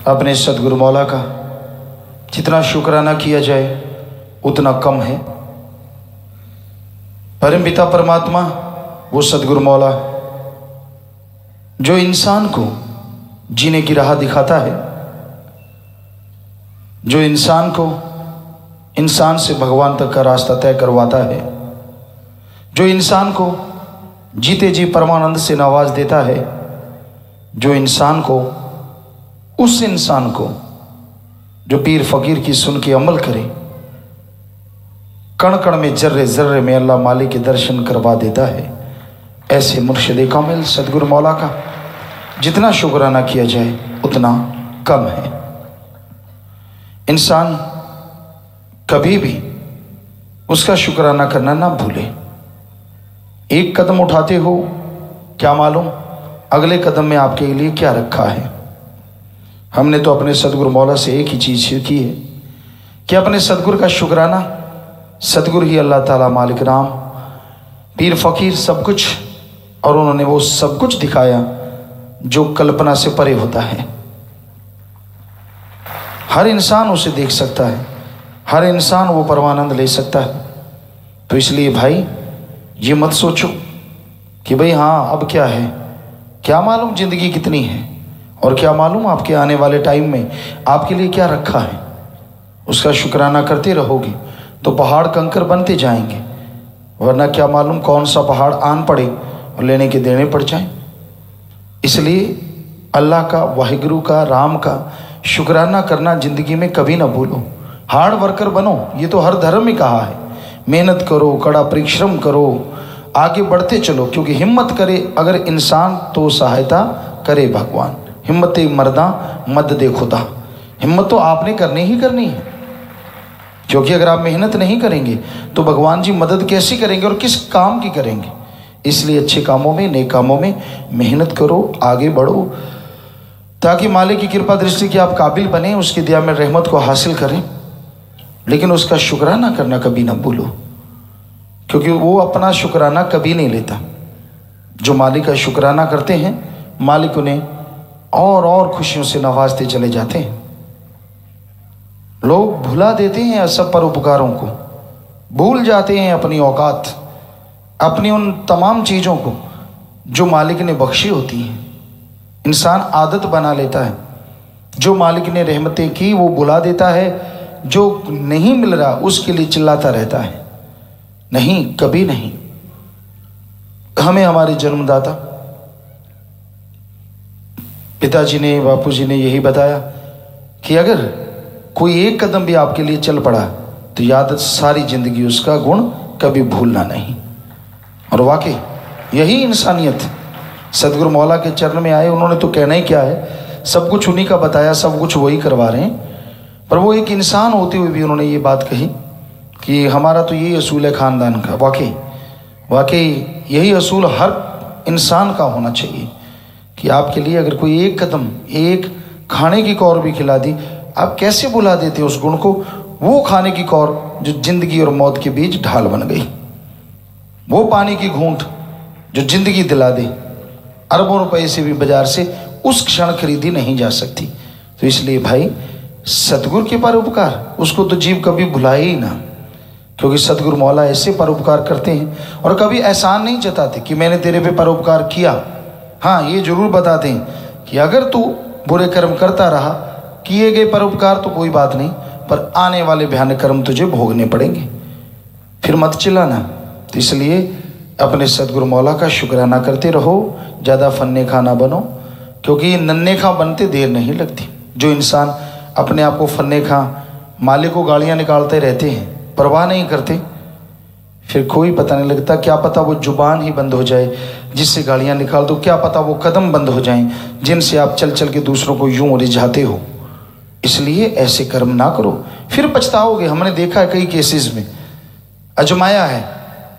अपने सदगुरु मौला का जितना शुक्राना किया जाए उतना कम है। परम पिता परमात्मा वो सदगुरु मौला जो इंसान को जीने की राह दिखाता है, जो इंसान को इंसान से भगवान तक का रास्ता तय करवाता है, जो इंसान को जीते जी परमानंद से नवाज देता है, जो इंसान को उस इंसान को जो पीर फकीर की सुन के अमल करे, कण कण में जर्रे जर्रे में अल्लाह मालिक के दर्शन करवा देता है, ऐसे मुर्शिद कामिल सदगुरु मौला का जितना शुक्राना किया जाए उतना कम है। इंसान कभी भी उसका शुक्राना करना ना भूले। एक कदम उठाते हो, क्या मालूम अगले कदम में आपके लिए क्या रखा है। हमने तो अपने सदगुरु मौला से एक ही चीज़ सीखी है कि अपने सदगुरु का शुक्राना, सदगुरु ही अल्लाह ताला मालिक राम पीर फकीर सब कुछ, और उन्होंने वो सब कुछ दिखाया जो कल्पना से परे होता है। हर इंसान उसे देख सकता है, हर इंसान वो परमानंद ले सकता है। तो इसलिए भाई ये मत सोचो कि भाई हाँ अब क्या है, क्या मालूम ज़िंदगी कितनी है और क्या मालूम आपके आने वाले टाइम में आपके लिए क्या रखा है। उसका शुक्राना करते रहोगे तो पहाड़ कंकर बनते जाएंगे, वरना क्या मालूम कौन सा पहाड़ आन पड़े और लेने के देने पड़ जाए। इसलिए अल्लाह का, वाहिगुरु का, राम का शुक्राना करना ज़िंदगी में कभी ना भूलो। हार्ड वर्कर बनो, ये तो हर धर्म में कहा है। मेहनत करो, कड़ा परिश्रम करो, आगे बढ़ते चलो, क्योंकि हिम्मत करे अगर इंसान तो सहायता करे भगवान। हिम्मत मर्दा मद दे खुदा। हिम्मत तो आपने करनी ही करनी है, क्योंकि अगर आप मेहनत नहीं करेंगे तो भगवान जी मदद कैसी करेंगे और किस काम की करेंगे। इसलिए अच्छे कामों में, नेक कामों में मेहनत करो, आगे बढ़ो, ताकि मालिक की कृपा दृष्टि के आप काबिल बने, उसकी दिया में रहमत को हासिल करें। लेकिन उसका शुक्राना करना कभी ना भूलो, क्योंकि वो अपना शुक्राना कभी नहीं लेता। जो मालिक का शुक्राना करते हैं, मालिक उन्हें और खुशियों से नवाजते चले जाते हैं। लोग भुला देते हैं सब परोपकारों को, भूल जाते हैं अपनी औकात, अपनी उन तमाम चीज़ों को जो मालिक ने बख्शी होती हैं। इंसान आदत बना लेता है, जो मालिक ने रहमतें की वो भुला देता है, जो नहीं मिल रहा उसके लिए चिल्लाता रहता है। नहीं, कभी नहीं। हमें हमारे जन्मदाता पिताजी ने, बापूजी ने यही बताया कि अगर कोई एक कदम भी आपके लिए चल पड़ा तो याद सारी जिंदगी उसका गुण कभी भूलना नहीं। और वाकई यही इंसानियत। सदगुरु मौला के चरण में आए, उन्होंने तो कहना ही क्या है, सब कुछ उन्हीं का बताया, सब कुछ वही करवा रहे हैं। पर वो एक इंसान होते हुए भी उन्होंने ये बात कही कि हमारा तो यही असूल है ख़ानदान का। वाकई यही असूल हर इंसान का होना चाहिए कि आपके लिए अगर कोई एक कदम, एक खाने की कौर भी खिला दी, आप कैसे भुला देते उस गुण को। वो खाने की कौर जो ज़िंदगी और मौत के बीच ढाल बन गई, वो पानी की घूंट जो ज़िंदगी दिला दे, अरबों रुपए से भी बाजार से उस क्षण खरीदी नहीं जा सकती। तो इसलिए भाई सतगुरु के परोपकार, उसको तो जीव कभी भुलाए ही ना, क्योंकि सतगुरु मौला ऐसे परोपकार करते हैं और कभी एहसान नहीं जताते कि मैंने तेरे पे परोपकार किया। हाँ, ये जरूर बताते हैं कि अगर तू बुरे कर्म करता रहा, किए गए परोपकार तो कोई बात नहीं, पर आने वाले भयानक कर्म तुझे भोगने पड़ेंगे, फिर मत चिल्लाना। तो इसलिए अपने सतगुरु मौला का शुक्राना करते रहो, ज़्यादा फन्ने खा ना बनो, क्योंकि नन्हे खा बनते देर नहीं लगती। जो इंसान अपने आप को फन्ने खा, मालिक को गालियाँ निकालते रहते हैं, परवाह नहीं करते, फिर कोई पता नहीं लगता। क्या पता वो जुबान ही बंद हो जाए जिससे गालियाँ निकाल दो, क्या पता वो कदम बंद हो जाएं जिनसे आप चल चल के दूसरों को यूं रिझाते हो। इसलिए ऐसे कर्म ना करो, फिर पछताओगे। हमने देखा है कई केसेस में, आजमाया है,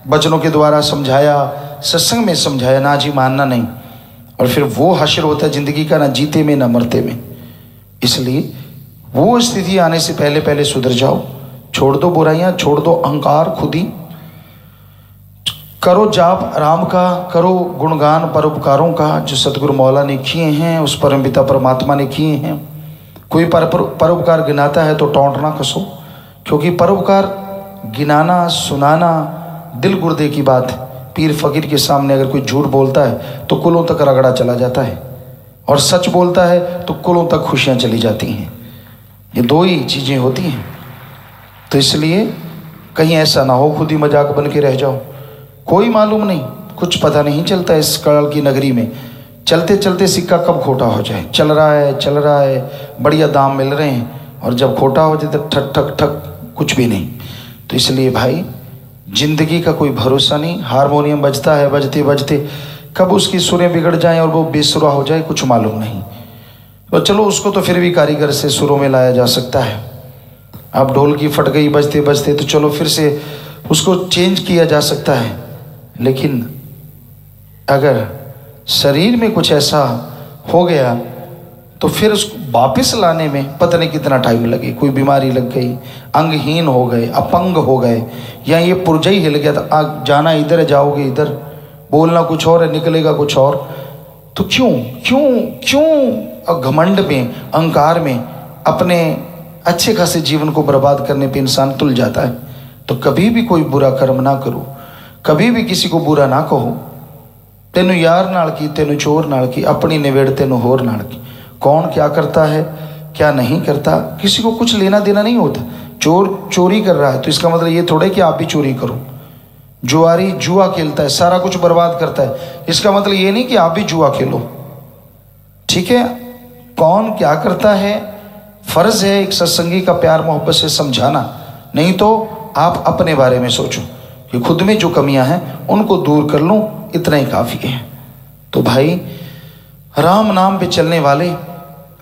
बचनों के द्वारा समझाया, सत्संग में समझाया, ना जी मानना नहीं, और फिर वो हश्र होता है ज़िंदगी का, ना जीते में ना मरते में। इसलिए वो स्थिति आने से पहले पहले सुधर जाओ, छोड़ दो बुराइयां, छोड़ दो अहंकार, खुद ही करो जाप राम का, करो गुणगान परोपकारों का जो सतगुरु मौला ने किए हैं, उस परमपिता परमात्मा ने किए हैं। कोई परोपकार गिनाता है तो टोंट ना कसो, क्योंकि परोपकार गिनाना सुनाना दिल गुर्दे की बात है। पीर फकीर के सामने अगर कोई झूठ बोलता है तो कुलों तक रगड़ा चला जाता है, और सच बोलता है तो कुलों तक खुशियां चली जाती हैं। ये दो ही चीज़ें होती हैं। तो इसलिए कहीं ऐसा ना हो खुद ही मजाक बन के रह जाओ। कोई मालूम नहीं, कुछ पता नहीं चलता इस काल की नगरी में। चलते चलते सिक्का कब खोटा हो जाए। चल रहा है, बढ़िया दाम मिल रहे हैं, और जब खोटा हो जाए तो ठक ठक ठक कुछ भी नहीं। तो इसलिए भाई जिंदगी का कोई भरोसा नहीं। हारमोनियम बजता है, बजते बजते कब उसकी सुरें बिगड़ जाएं और वो बेसुरा हो जाए कुछ मालूम नहीं। तो चलो उसको तो फिर भी कारीगर से सुरों में लाया जा सकता है। अब ढोल की फट गई बजते बजते तो चलो फिर से उसको चेंज किया जा सकता है। लेकिन अगर शरीर में कुछ ऐसा हो गया तो फिर उसको वापस लाने में पता नहीं कितना टाइम लगे। कोई बीमारी लग गई, अंगहीन हो गए, अपंग हो गए, या ये पुर्जा ही हिल गया तो जाना इधर है, जाओगे इधर, बोलना कुछ और है, निकलेगा कुछ और। तो क्यों क्यों क्यों घमंड में, अहंकार में अपने अच्छे खासे जीवन को बर्बाद करने पे इंसान तुल जाता है। तो कभी भी कोई बुरा कर्म ना करो, कभी भी किसी को बुरा ना कहो। तेनू यार नाल की, तेनू चोर नाल की, अपनी निवेड़ तेनू होर नाल की। कौन क्या करता है क्या नहीं करता किसी को कुछ लेना देना नहीं होता। चोर चोरी कर रहा है तो इसका मतलब ये थोड़ा कि आप भी चोरी करो। जुआरी जुआ खेलता है, सारा कुछ बर्बाद करता है, इसका मतलब ये नहीं कि आप भी जुआ खेलो। ठीक है, कौन क्या करता है फर्ज है एक सत्संगी का प्यार मोहब्बत से समझाना। नहीं तो आप अपने बारे में सोचो कि खुद में जो कमियां हैं उनको दूर कर लूं, इतना ही काफ़ी है। तो भाई राम नाम पे चलने वाले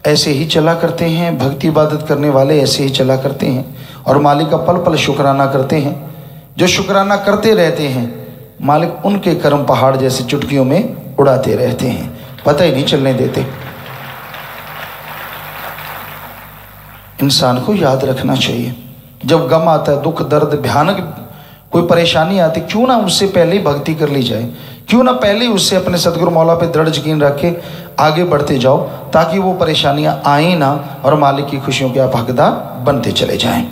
ऐसे ही चला करते हैं, भक्ति इबादत करने वाले ऐसे ही चला करते हैं, और मालिक का पल पल शुक्राना करते हैं। जो शुक्राना करते रहते हैं मालिक उनके कर्म पहाड़ जैसे चुटकियों में उड़ाते रहते हैं, पता ही नहीं चलने देते। इंसान को याद रखना चाहिए जब गम आता है, दुख दर्द भयानक कोई परेशानी आती, क्यों ना उससे पहले ही भक्ति कर ली जाए, क्यों ना पहले ही उससे अपने सतगुरु मौला पे दृढ़ यकीन रख के आगे बढ़ते जाओ, ताकि वो परेशानियां आए ना और मालिक की खुशियों के आप हकदार बनते चले जाएं।